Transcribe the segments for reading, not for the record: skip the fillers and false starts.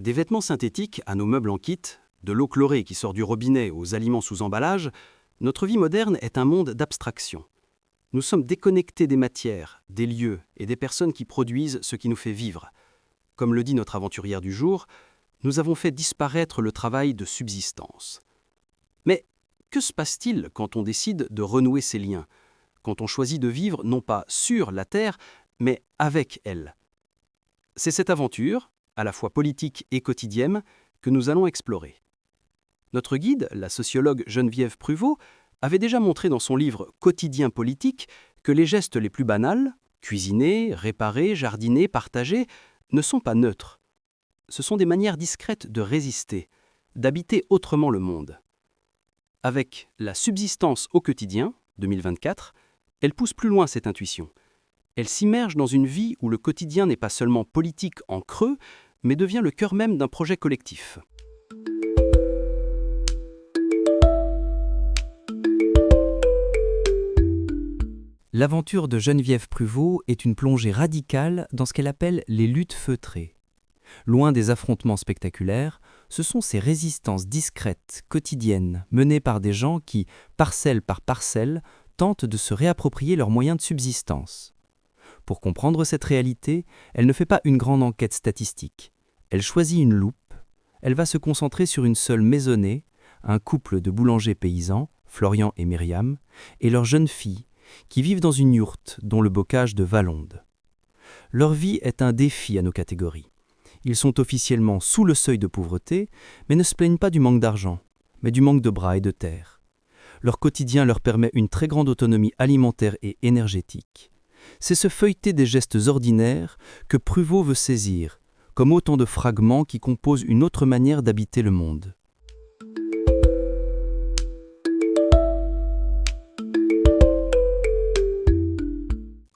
Des vêtements synthétiques à nos meubles en kit, de l'eau chlorée qui sort du robinet aux aliments sous emballage, notre vie moderne est un monde d'abstraction. Nous sommes déconnectés des matières, des lieux et des personnes qui produisent ce qui nous fait vivre. Comme le dit notre aventurière du jour, nous avons fait disparaître le travail de subsistance. Mais que se passe-t-il quand on décide de renouer ces liens, quand on choisit de vivre non pas sur la Terre, mais avec elle? C'est cette aventure, à la fois politique et quotidienne, que nous allons explorer. Notre guide, la sociologue Geneviève Pruvot, avait déjà montré dans son livre Quotidien politique que les gestes les plus banals, cuisiner, réparer, jardiner, partager, ne sont pas neutres. Ce sont des manières discrètes de résister, d'habiter autrement le monde. Avec La subsistance au quotidien, 2024, elle pousse plus loin cette intuition. Elle s'immerge dans une vie où le quotidien n'est pas seulement politique en creux, mais devient le cœur même d'un projet collectif. L'aventure de Geneviève Pruvot est une plongée radicale dans ce qu'elle appelle les luttes feutrées. Loin des affrontements spectaculaires, ce sont ces résistances discrètes, quotidiennes, menées par des gens qui, parcelle par parcelle, tentent de se réapproprier leurs moyens de subsistance. Pour comprendre cette réalité, elle ne fait pas une grande enquête statistique. Elle choisit une loupe, elle va se concentrer sur une seule maisonnée, un couple de boulangers paysans, Florian et Myriam, et leur jeune fille, qui vivent dans une yourte dont le bocage de Valonde. Leur vie est un défi à nos catégories. Ils sont officiellement sous le seuil de pauvreté, mais ne se plaignent pas du manque d'argent, mais du manque de bras et de terre. Leur quotidien leur permet une très grande autonomie alimentaire et énergétique. C'est ce feuilleté des gestes ordinaires que Pruvot veut saisir, comme autant de fragments qui composent une autre manière d'habiter le monde.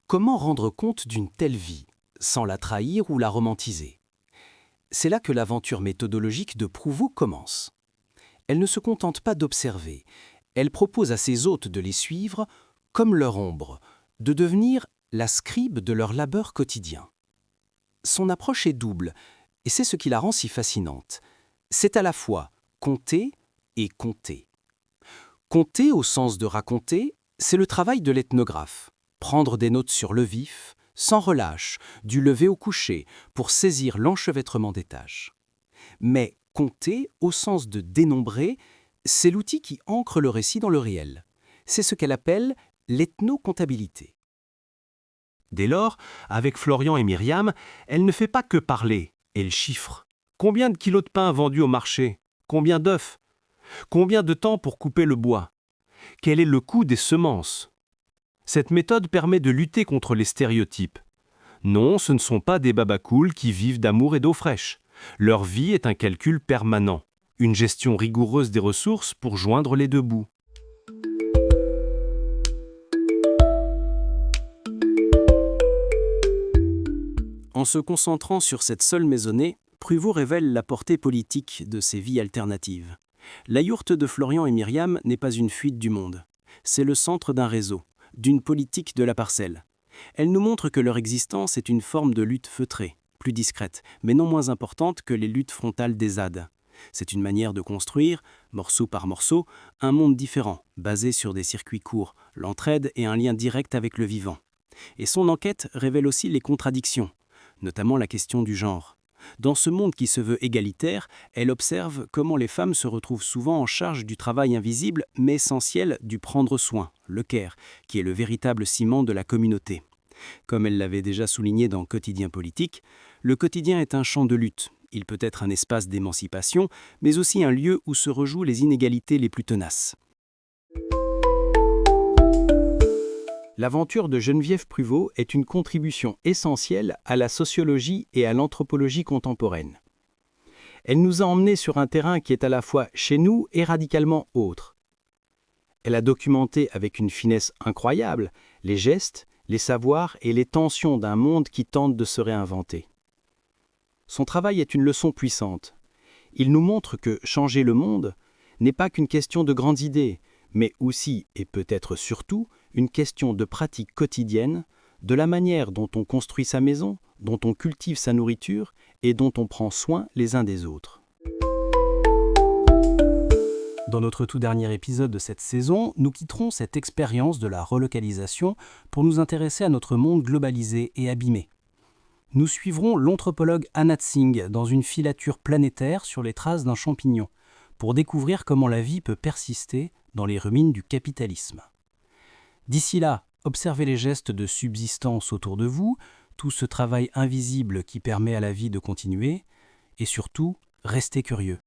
Comment rendre compte d'une telle vie, sans la trahir ou la romantiser? C'est là que l'aventure méthodologique de Pruvot commence. Elle ne se contente pas d'observer, elle propose à ses hôtes de les suivre comme leur ombre, de devenir la scribe de leur labeur quotidien. Son approche est double, et c'est ce qui la rend si fascinante. C'est à la fois conter et compter. Conter au sens de raconter, c'est le travail de l'ethnographe. Prendre des notes sur le vif, sans relâche, du lever au coucher, pour saisir l'enchevêtrement des tâches. Mais compter, au sens de dénombrer, c'est l'outil qui ancre le récit dans le réel. C'est ce qu'elle appelle l'ethnocomptabilité. Dès lors, avec Florian et Myriam, elle ne fait pas que parler, elle chiffre. Combien de kilos de pain vendus au marché? Combien d'œufs? Combien de temps pour couper le bois? Quel est le coût des semences? Cette méthode permet de lutter contre les stéréotypes. Non, ce ne sont pas des babacools qui vivent d'amour et d'eau fraîche. Leur vie est un calcul permanent, une gestion rigoureuse des ressources pour joindre les deux bouts. En se concentrant sur cette seule maisonnée, Pruvot révèle la portée politique de ces vies alternatives. La yourte de Florian et Myriam n'est pas une fuite du monde. C'est le centre d'un réseau, d'une politique de la parcelle. Elle nous montre que leur existence est une forme de lutte feutrée, plus discrète, mais non moins importante que les luttes frontales des ZAD. C'est une manière de construire, morceau par morceau, un monde différent, basé sur des circuits courts, l'entraide et un lien direct avec le vivant. Et son enquête révèle aussi les contradictions, notamment la question du genre. Dans ce monde qui se veut égalitaire, elle observe comment les femmes se retrouvent souvent en charge du travail invisible mais essentiel du prendre soin, le care, qui est le véritable ciment de la communauté. Comme elle l'avait déjà souligné dans Quotidien politique, le quotidien est un champ de lutte. Il peut être un espace d'émancipation, mais aussi un lieu où se rejouent les inégalités les plus tenaces. L'aventure de Geneviève Pruvot est une contribution essentielle à la sociologie et à l'anthropologie contemporaine. Elle nous a emmenés sur un terrain qui est à la fois chez nous et radicalement autre. Elle a documenté avec une finesse incroyable les gestes, les savoirs et les tensions d'un monde qui tente de se réinventer. Son travail est une leçon puissante. Il nous montre que changer le monde n'est pas qu'une question de grandes idées, mais aussi, et peut-être surtout, une question de pratique quotidienne, de la manière dont on construit sa maison, dont on cultive sa nourriture et dont on prend soin les uns des autres. Dans notre tout dernier épisode de cette saison, nous quitterons cette expérience de la relocalisation pour nous intéresser à notre monde globalisé et abîmé. Nous suivrons l'anthropologue Anat Singh dans une filature planétaire sur les traces d'un champignon, pour découvrir comment la vie peut persister dans les ruines du capitalisme. D'ici là, observez les gestes de subsistance autour de vous, tout ce travail invisible qui permet à la vie de continuer, et surtout, restez curieux.